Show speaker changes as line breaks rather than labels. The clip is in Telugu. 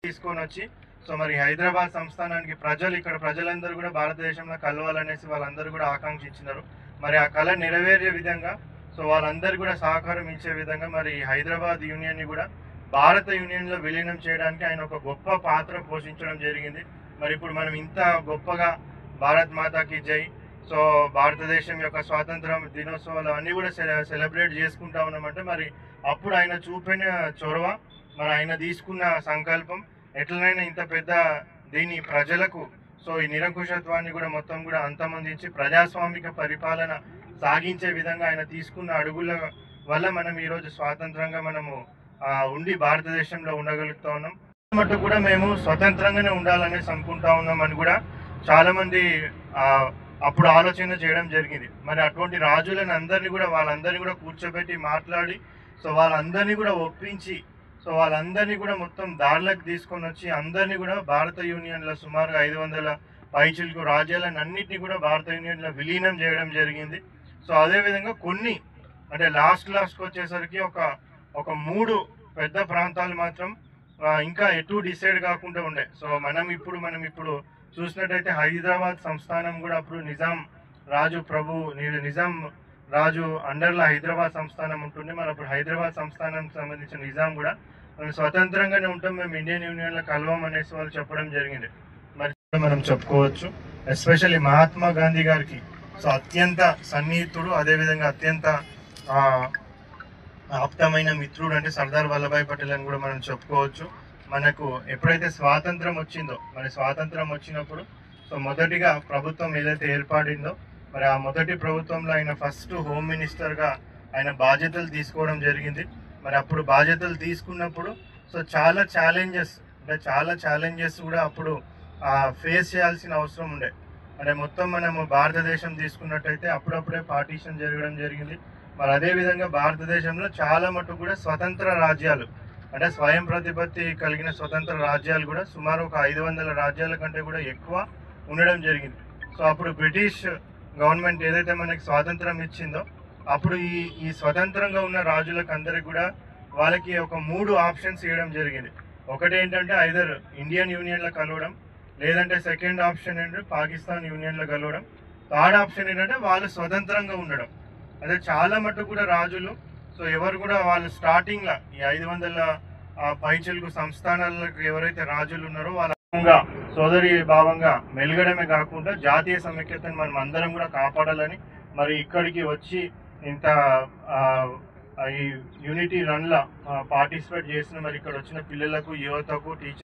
తీసుకొని వచ్చి సో మరి హైదరాబాద్ సంస్థానానికి ఇక్కడ ప్రజలందరూ కూడా భారతదేశంలో కలవాలనేసి వాళ్ళందరూ కూడా ఆకాంక్షించినారు. మరి ఆ కళ నెరవేరే విధంగా సో వాళ్ళందరూ కూడా సహకారం ఇచ్చే విధంగా మరి హైదరాబాద్ యూనియన్ని కూడా భారత యూనియన్లో విలీనం చేయడానికి ఆయన ఒక గొప్ప పాత్ర పోషించడం జరిగింది. మరి ఇప్పుడు మనం ఇంత గొప్పగా భారత్ మాతాకి జై, సో భారతదేశం యొక్క స్వాతంత్ర దినోత్సవాలు అన్నీ కూడా సెలబ్రేట్ చేసుకుంటా ఉన్నామంటే మరి అప్పుడు ఆయన చూపిన చొరవ, మరి ఆయన తీసుకున్న సంకల్పం ఎట్లనైనా ఇంత పెద్ద దీని ప్రజలకు సో ఈ నిరంకుశత్వాన్ని కూడా మొత్తం కూడా అంతమొందించి ప్రజాస్వామిక పరిపాలన సాగించే విధంగా ఆయన తీసుకున్న అడుగుల వల్ల మనం ఈరోజు స్వాతంత్రంగా మనము ఉండి భారతదేశంలో ఉండగలుగుతా ఉన్నాం. మట్టు కూడా మేము స్వతంత్రంగానే ఉండాలనేసి అనుకుంటా ఉన్నాం అని కూడా చాలామంది అప్పుడు ఆలోచన చేయడం జరిగింది. మరి అటువంటి రాజులను వాళ్ళందరినీ కూడా కూర్చోబెట్టి మాట్లాడి సో వాళ్ళందరినీ కూడా ఒప్పించి సో వాళ్ళందరినీ కూడా మొత్తం దారిలోకి తీసుకొని వచ్చి అందరినీ కూడా భారత యూనియన్లో సుమారుగా 500 పైచిలకు రాజ్యాలను అన్నింటినీ కూడా భారత యూనియన్లో విలీనం చేయడం జరిగింది. సో అదేవిధంగా కొన్ని అంటే లాస్ట్కి వచ్చేసరికి ఒక 3 పెద్ద ప్రాంతాలు మాత్రం ఇంకా ఎటు డిసైడ్ కాకుండా ఉండే. సో మనం ఇప్పుడు చూసినట్టయితే హైదరాబాద్ సంస్థానం కూడా అప్పుడు నిజాం రాజు అండర్లో హైదరాబాద్ సంస్థానం ఉంటుంది. మరి అప్పుడు హైదరాబాద్ సంస్థానానికి సంబంధించిన నిజాం కూడా మనం స్వతంత్రంగానే ఉంటాం, మేము ఇండియన్ యూనియన్లో కలవం అనేసి వాళ్ళు చెప్పడం జరిగింది. మరి మనం చెప్పుకోవచ్చు ఎస్పెషల్లీ మహాత్మా గాంధీ గారికి సో అత్యంత సన్నిహితుడు, అదేవిధంగా అత్యంత ఆప్తమైన మిత్రుడు అంటే సర్దార్ వల్లభాయ్ పటేల్ అని కూడా మనం చెప్పుకోవచ్చు. మనకు ఎప్పుడైతే స్వాతంత్రం వచ్చిందో మరి స్వాతంత్రం వచ్చినప్పుడు సో మొదటిగా ప్రభుత్వం ఏదైతే ఏర్పడిందో మరి ఆ మొదటి ప్రభుత్వంలో ఆయన ఫస్ట్ హోమ్ మినిస్టర్గా ఆయన బాధ్యతలు తీసుకోవడం జరిగింది. మరి అప్పుడు బాధ్యతలు తీసుకున్నప్పుడు సో చాలా ఛాలెంజెస్ కూడా అప్పుడు ఫేస్ చేయాల్సిన అవసరం ఉండే. అంటే మొత్తం మనము భారతదేశం తీసుకున్నట్టయితే అప్పుడప్పుడే పార్టీషన్ జరగడం జరిగింది. మరి అదేవిధంగా భారతదేశంలో చాలా మటుకు కూడా స్వతంత్ర రాజ్యాలు అంటే స్వయం ప్రతిపత్తి కలిగిన స్వతంత్ర రాజ్యాలు కూడా సుమారు ఒక 500 రాజ్యాల కంటే కూడా ఎక్కువ ఉండడం జరిగింది. సో అప్పుడు బ్రిటిష్ గవర్నమెంట్ ఏదైతే మనకి స్వాతంత్రం ఇచ్చిందో అప్పుడు ఈ స్వతంత్రంగా ఉన్న రాజులకు అందరికి కూడా వాళ్ళకి ఒక 3 ఆప్షన్స్ ఇవ్వడం జరిగింది. ఒకటి ఏంటంటే ఐదర్ ఇండియన్ యూనియన్లో కలవడం, లేదంటే సెకండ్ ఆప్షన్ ఏంటంటే పాకిస్తాన్ యూనియన్లో కలవడం, థర్డ్ ఆప్షన్ ఏంటంటే వాళ్ళు స్వతంత్రంగా ఉండడం. అదే చాలా మటుకు కూడా రాజులు సో ఎవరు కూడా వాళ్ళు స్టార్టింగ్లో ఈ 500 పైచిలుకు సంస్థానాలకు ఎవరైతే రాజులు ఉన్నారో వాళ్ళ సోదరి భావంగా మెలగడమే కాకుండా జాతీయ సమైక్యతను మనం అందరం కూడా కాపాడాలని మరి ఇక్కడికి వచ్చి ఇంత ఈ యూనిటీ రన్లా పార్టిసిపేట్ చేసిన మరి ఇక్కడ వచ్చిన పిల్లలకు, యువతకు, టీచర్